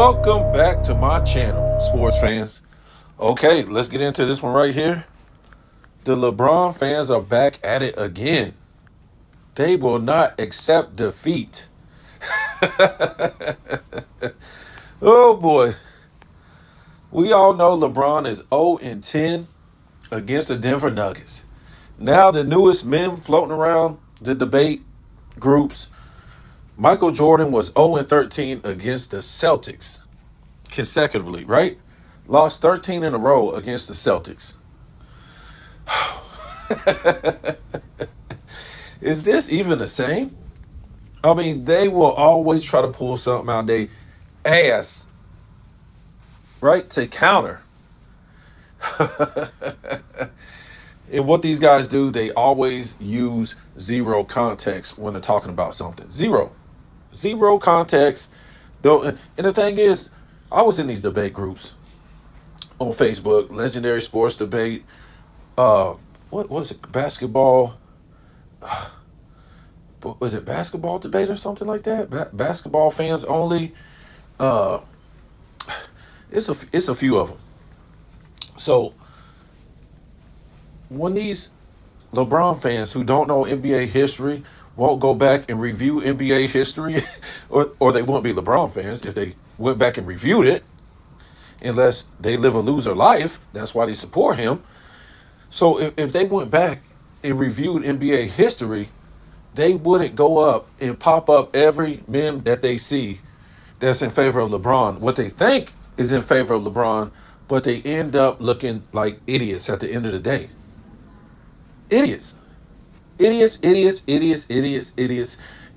Welcome back to my channel, sports fans. Okay, let's get into this one right here. The LeBron fans are back at it again. They will not accept defeat. Oh boy. We all know LeBron is 0-10 against the Denver Nuggets. Now the newest meme floating around the debate groups, Michael Jordan was 0-13 against the Celtics consecutively, right? Lost 13 in a row against the Celtics. Is this even the same? I mean, they will always try to pull something out they ass, right, to counter. And what these guys do, they always use zero context when they're talking about something. Zero context. And the thing is, I was in these debate groups on Facebook, Legendary Sports Debate. What was it? Basketball. Was it basketball debate or something like that? Basketball fans only. Uh, it's a few of them. So when these LeBron fans who don't know NBA history won't go back and review NBA history, or they won't be LeBron fans if they went back and reviewed it, unless they live a loser life. That's why they support him. So if they went back and reviewed NBA history, they wouldn't go up and pop up every meme that they see that's in favor of LeBron. What they think is in favor of LeBron, but they end up looking like idiots at the end of the day. Idiots. Idiots.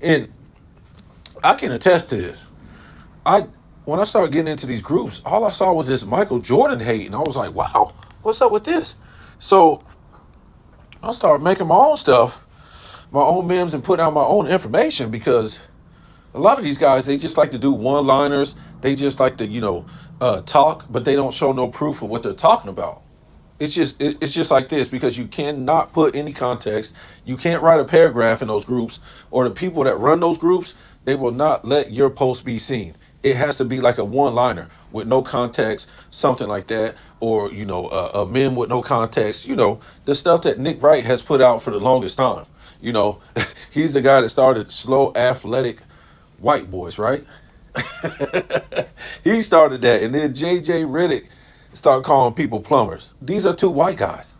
And I can attest to this. When I started getting into these groups, all I saw was this Michael Jordan hate, and I was like, wow, what's up with this? So I started making my own stuff, my own memes, and putting out my own information, because a lot of these guys, they just like to do one-liners. They just like to, talk, but they don't show no proof of what they're talking about. It's just like this, because you cannot put any context. You can't write a paragraph in those groups, or the people that run those groups, they will not let your post be seen. It has to be like a one-liner with no context, something like that, or a meme with no context. The stuff that Nick Wright has put out for the longest time. He's the guy that started slow athletic white boys, right? He started that, and then JJ Redick started calling people plumbers. These are two white guys.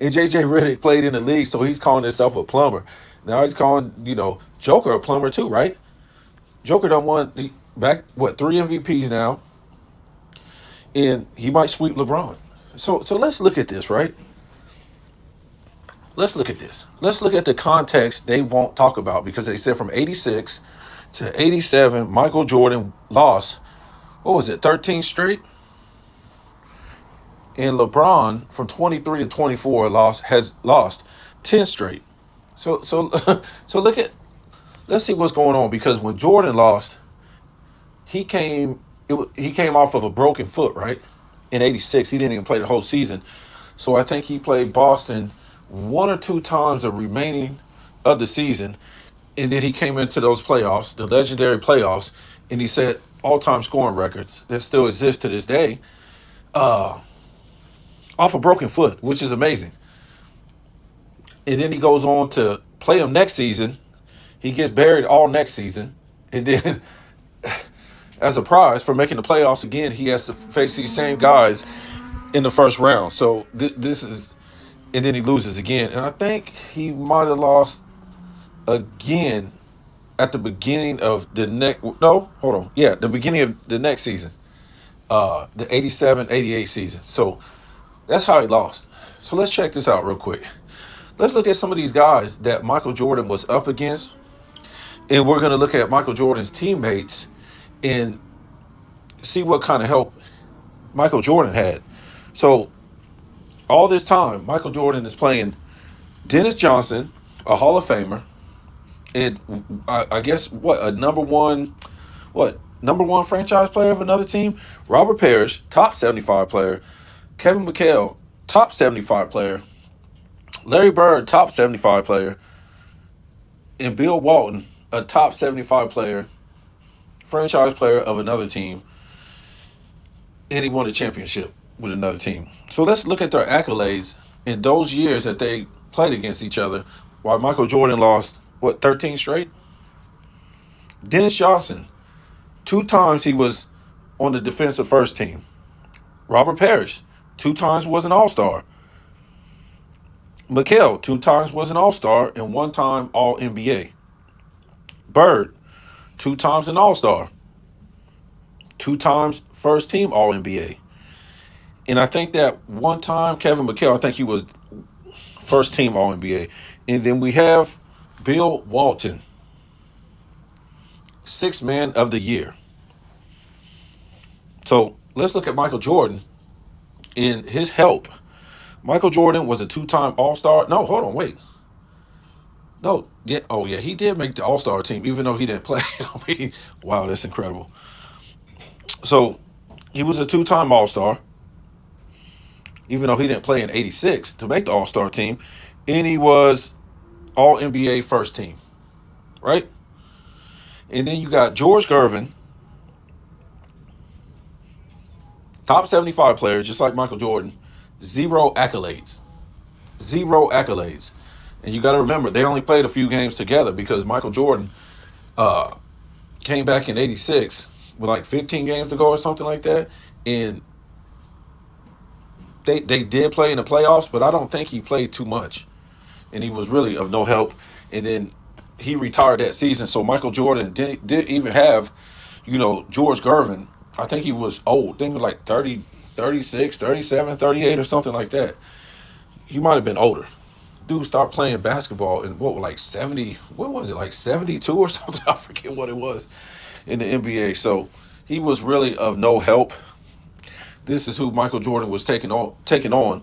And JJ Redick played in the league, so he's calling himself a plumber. Now he's calling, Joker a plumber too, right? Joker done won back, 3 MVPs now. And he might sweep LeBron. So let's look at this, right? Let's look at this. Let's look at the context they won't talk about, because they said from 86 to 87, Michael Jordan lost, 13 straight? And LeBron from 23 to 24 has lost 10 straight. So so let's see what's going on, because when Jordan lost, he came off of a broken foot, right? In 86, he didn't even play the whole season. So I think he played Boston one or two times the remaining of the season, and then he came into those playoffs, the legendary playoffs, and he set all-time scoring records that still exist to this day, off a broken foot, which is amazing. And then he goes on to play him next season. He gets buried all next season. And then, as a prize for making the playoffs again, he has to face these same guys in the first round. So this is, and then he loses again. And I think he might have lost again at the beginning of the next, no, hold on. Yeah, the beginning of the next season, the 87-88 season. So that's how he lost. So let's check this out real quick. Let's look at some of these guys that Michael Jordan was up against. And we're going to look at Michael Jordan's teammates and see what kind of help Michael Jordan had. So all this time, Michael Jordan is playing Dennis Johnson, a Hall of Famer, and I guess number one franchise player of another team, Robert Parrish, top 75 player, Kevin McHale, top 75 player, Larry Bird, top 75 player, and Bill Walton, a top 75 player, franchise player of another team. and he won a championship with another team. So let's look at their accolades in those years that they played against each other. While Michael Jordan lost, what, 13 straight? Dennis Johnson, 2 times he was on the defensive first team. Robert Parrish, 2 times was an All-Star. McHale, 2 times was an All-Star and 1 time All-NBA. Bird, 2 times an All-Star. 2 times first team All-NBA. And I think that 1 time Kevin McHale, I think he was first team All-NBA. And then we have Bill Walton, 6th man of the year. So let's look at Michael Jordan in his help. Michael Jordan was a 2 time All-Star. No, hold on, wait. No, yeah, oh yeah, he did make the All-Star team, even though he didn't play. I mean, wow, that's incredible. So he was a 2 time All-Star, even though he didn't play in '86 to make the All-Star team, and he was All-NBA first team, right? And then you got George Gervin, top 75 player, just like Michael Jordan, 0 accolades. 0 accolades. And you got to remember, they only played a few games together because Michael Jordan came back in '86 with like 15 games to go or something like that. And they did play in the playoffs, but I don't think he played too much. And he was really of no help. And then he retired that season. So Michael Jordan didn't even have, George Gervin. I think he was old. I think he was like 30, 36, 37, 38 or something like that. He might have been older. Dude stopped playing basketball in like 70, what was it, like 72 or something? I forget what it was in the NBA. So he was really of no help. This is who Michael Jordan was taking on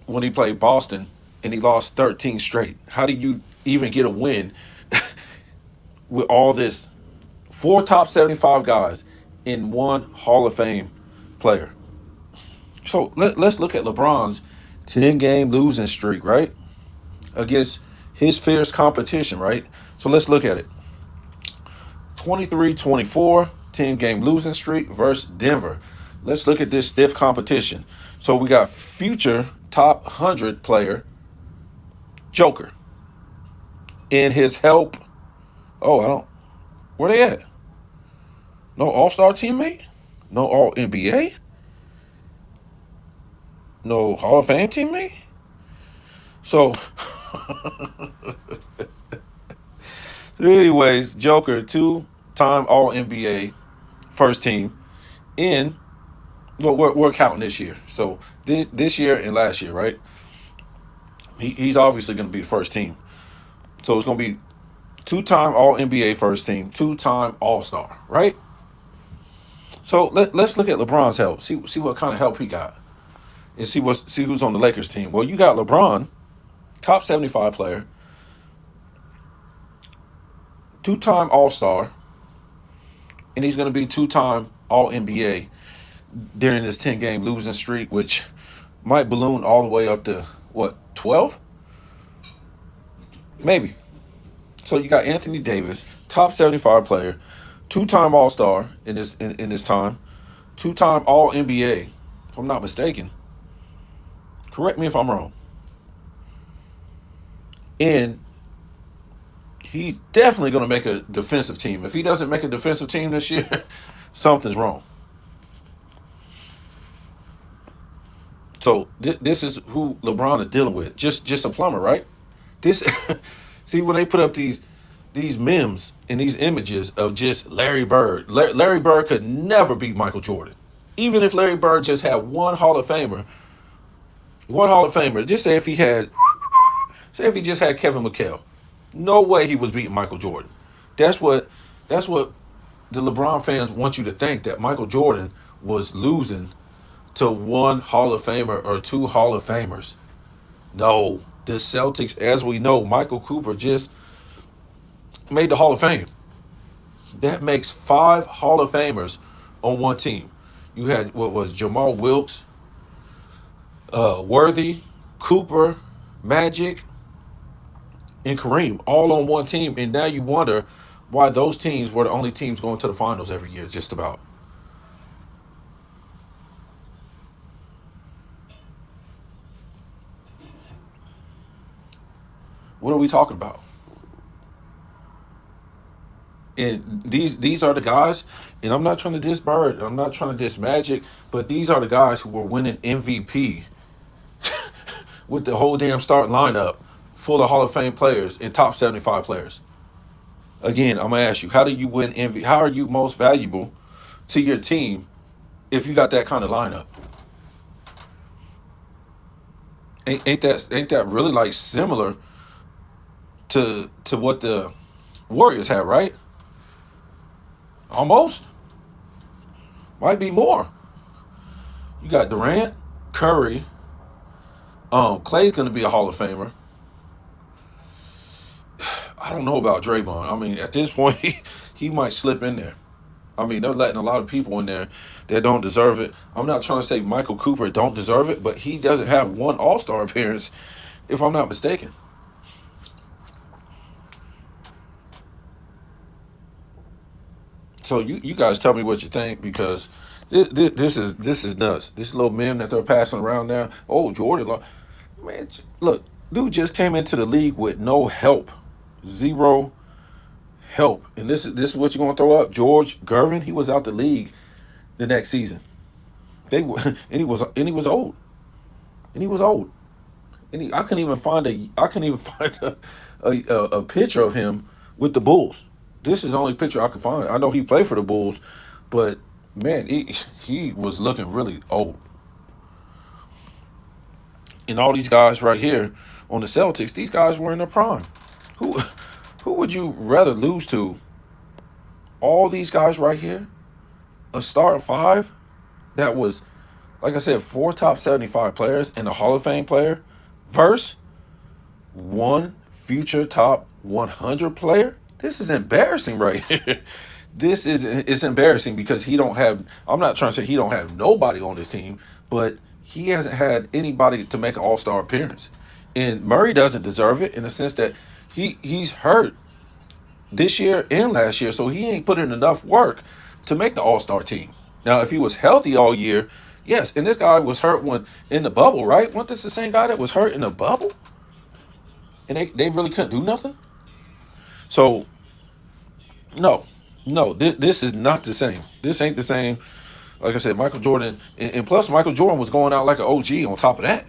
when he played Boston, and he lost 13 straight. How do you even get a win with all this? 4 top 75 guys in one Hall of Fame player. So let's look at LeBron's 10-game losing streak, right? Against his fierce competition, right? So let's look at it. 23-24, 10-game losing streak versus Denver. Let's look at this stiff competition. So we got future top 100 player, Joker. In his help. Oh, I don't. Where they at? No All-Star teammate? No All-NBA? No Hall of Fame teammate? So, anyways, Joker, 2 time All-NBA first team in, well, we're counting this year. So this year and last year, right? He's obviously going to be the first team. So it's going to be 2 time All-NBA first team, 2 time All-Star, right? So let's look at LeBron's help. See what kind of help he got, and see who's on the Lakers team. Well, you got LeBron, top 75 player, 2 time All-Star, and he's going to be 2 time All-NBA during this 10-game losing streak, which might balloon all the way up to, what, 12? Maybe. So you got Anthony Davis, top 75 player, 2 time All-Star in this time, 2 time All-NBA, if I'm not mistaken. Correct me if I'm wrong. And he's definitely going to make a defensive team. If he doesn't make a defensive team this year, something's wrong. So this is who LeBron is dealing with. Just a plumber, right? This see when they put up these memes and these images of just Larry Bird. Larry Bird could never beat Michael Jordan. Even if Larry Bird just had one Hall of Famer, just say if he just had Kevin McHale, no way he was beating Michael Jordan. That's what the LeBron fans want you to think, that Michael Jordan was losing to one Hall of Famer or 2 Hall of Famers. No, the Celtics, as we know, Michael Cooper just made the Hall of Fame. That makes 5 Hall of Famers on one team. You had, what was Jamal Wilkes, Worthy, Cooper, Magic, and Kareem all on one team, and now you wonder why those teams were the only teams going to the finals every year, just about. What are we talking about? And these are the guys, and I'm not trying to diss Bird, I'm not trying to diss Magic, but these are the guys who were winning MVP with the whole damn starting lineup full of Hall of Fame players and top 75 players. Again, I'm gonna ask you, how do you win MVP? How are you most valuable to your team if you got that kind of lineup? Ain't that really like similar to what the Warriors have, right? Almost. Might be more. You got Durant, Curry. Clay's gonna be a Hall of Famer. I don't know about Draymond. I mean, at this point, he might slip in there. I mean, they're letting a lot of people in there that don't deserve it. I'm not trying to say Michael Cooper don't deserve it, but he doesn't have one All-Star appearance, if I'm not mistaken. So you guys tell me what you think, because this is nuts. This little meme that they're passing around now. Oh, Jordan, man, look, dude just came into the league with no help, zero help, and this is what you're gonna throw up. George Gervin, he was out the league the next season. And he was old, and he was old, I couldn't even find a picture of him with the Bulls. This is the only picture I could find. I know he played for the Bulls, but man, he was looking really old. And all these guys right here on the Celtics, these guys were in their prime. Who who would you rather lose to? All these guys right here, a starting five that was, like I said, four top 75 players and a Hall of Fame player, versus one future top 100 player. This is embarrassing right here. It's embarrassing because he don't have. I'm not trying to say he don't have nobody on this team, but he hasn't had anybody to make an All Star appearance. And Murray doesn't deserve it in the sense that he's hurt this year and last year, so he ain't put in enough work to make the All Star team. Now, if he was healthy all year, yes. And this guy was hurt when in the bubble, right? Wasn't this the same guy that was hurt in the bubble? And they really couldn't do nothing. So no, no, this is not the same. This ain't the same. Like I said, Michael Jordan, and plus Michael Jordan was going out like an OG. On top of that,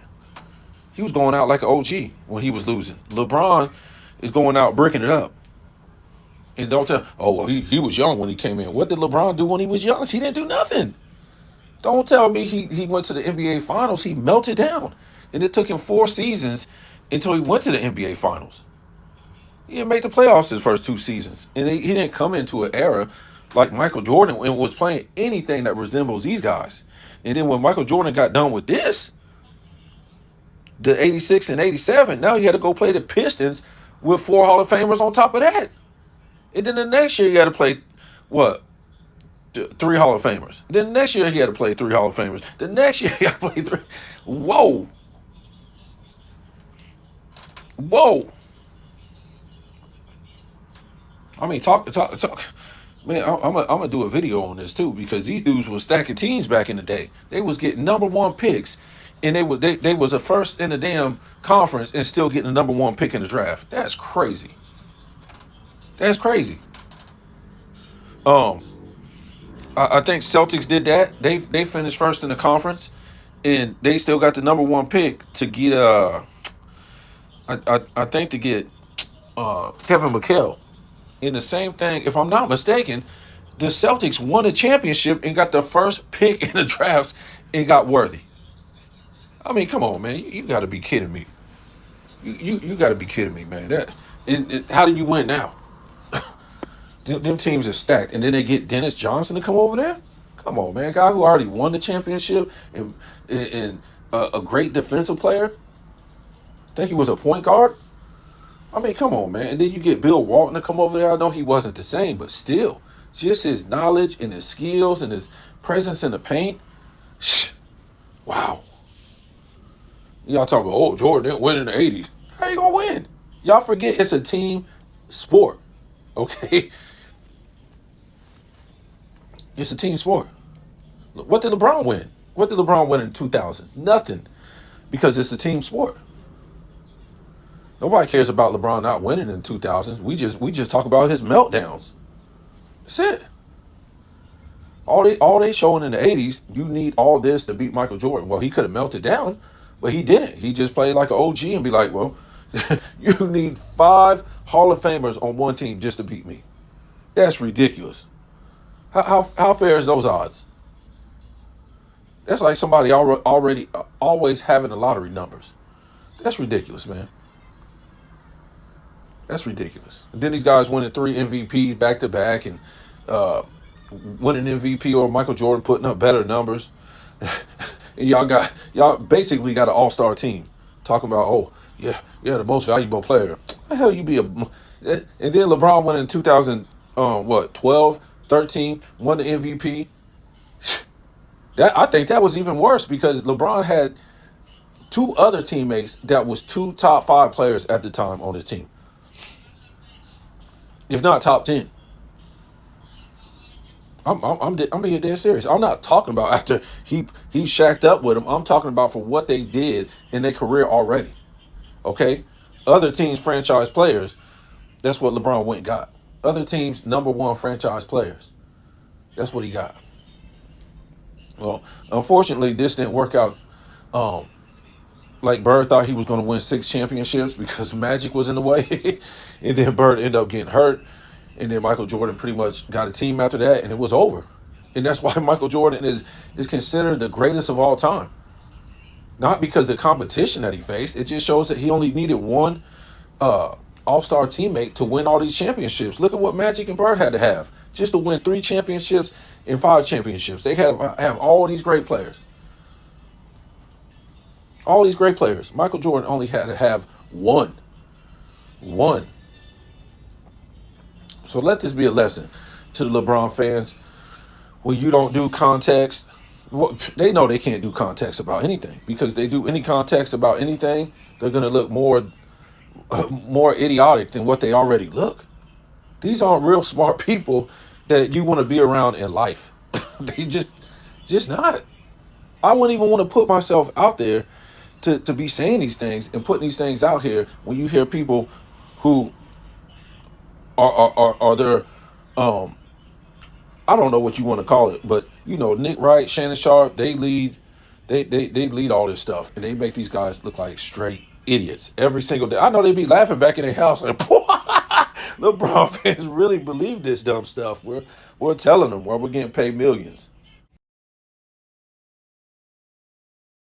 he was going out like an OG when he was losing. LeBron is going out breaking it up. And don't tell, oh, well, he was young when he came in. What did LeBron do when he was young? He didn't do nothing. Don't tell me he went to the NBA Finals. He melted down. And it took him 4 seasons until he went to the NBA Finals. He didn't make the playoffs his first 2 seasons. And he didn't come into an era like Michael Jordan and was playing anything that resembles these guys. And then when Michael Jordan got done with this, the 86 and 87, now he had to go play the Pistons with 4 Hall of Famers on top of that. And then the next year he had to play, what, 3 Hall of Famers. Then the next year he had to play 3 Hall of Famers. The next year he had to play three. Whoa. Whoa. I mean, talk. Man, I'm gonna do a video on this too, because these dudes was stacking teams back in the day. They was getting number 1 picks, and they was the first in the damn conference and still getting the number 1 pick in the draft. That's crazy. That's crazy. Um, I think Celtics did that. They finished first in the conference, and they still got the number 1 pick to get I think to get Kevin McHale. And the same thing, if I'm not mistaken, the Celtics won a championship and got the first pick in the draft and got Worthy. I mean, come on, man, you got to be kidding me. You got to be kidding me, man. How do you win now? Them teams are stacked, and then they get Dennis Johnson to come over there. Come on, man, guy who already won the championship and a great defensive player. I think he was a point guard. I mean, come on, man. And then you get Bill Walton to come over there. I know he wasn't the same, but still, just his knowledge and his skills and his presence in the paint. Wow. Y'all talk about, oh, Jordan didn't win in the 80s. How you gonna win? Y'all forget it's a team sport. Okay? It's a team sport. What did LeBron win? What did LeBron win in 2000? Nothing. Because it's a team sport. Nobody cares about LeBron not winning in 2000s. We just talk about his meltdowns. That's it. All they showing in the 80s, you need all this to beat Michael Jordan. Well, he could have melted down, but he didn't. He just played like an OG and be like, well, you need 5 Hall of Famers on one team just to beat me. That's ridiculous. How fair is those odds? That's like somebody already always having the lottery numbers. That's ridiculous, man. That's ridiculous. And then these guys winning 3 MVPs back to back and uh, winning MVP or Michael Jordan putting up better numbers. And y'all basically got an all-star team talking about, oh yeah, the most valuable player. The hell you be a, and then LeBron went in 2000 12, 13, won the MVP. That I think that was even worse because LeBron had 2 other teammates that was 2 top 5 players at the time on his team, if not top 10. I'm being dead serious. I'm not talking about after he shacked up with him. I'm talking about for what they did in their career already. Okay, other teams' franchise players. That's what LeBron went and got. Other teams' #1 franchise players. That's what he got. Well, unfortunately, this didn't work out. Um, like Bird thought he was going to win 6 championships because Magic was in the way, and then Bird ended up getting hurt, and then Michael Jordan pretty much got a team after that, and it was over. And that's why Michael Jordan is considered the greatest of all time. Not because of the competition that he faced. It just shows that he only needed one all-star teammate to win all these championships. Look at what Magic and Bird had to have just to win 3 championships and 5 championships. They have all these great players. All these great players. Michael Jordan only had to have one. One. So let this be a lesson to the LeBron fans. When you don't do context, well, they know they can't do context about anything because they do any context about anything, they're going to look more idiotic than what they already look. These aren't real smart people that you want to be around in life. They just not. I wouldn't even want to put myself out there to be saying these things and putting these things out here when you hear people who are their I don't know what you want to call it, but Nick Wright, Shannon Sharp, they lead all this stuff and they make these guys look like straight idiots every single day. I know they be laughing back in their house like, LeBron fans really believe this dumb stuff. We're telling them where we're getting paid millions.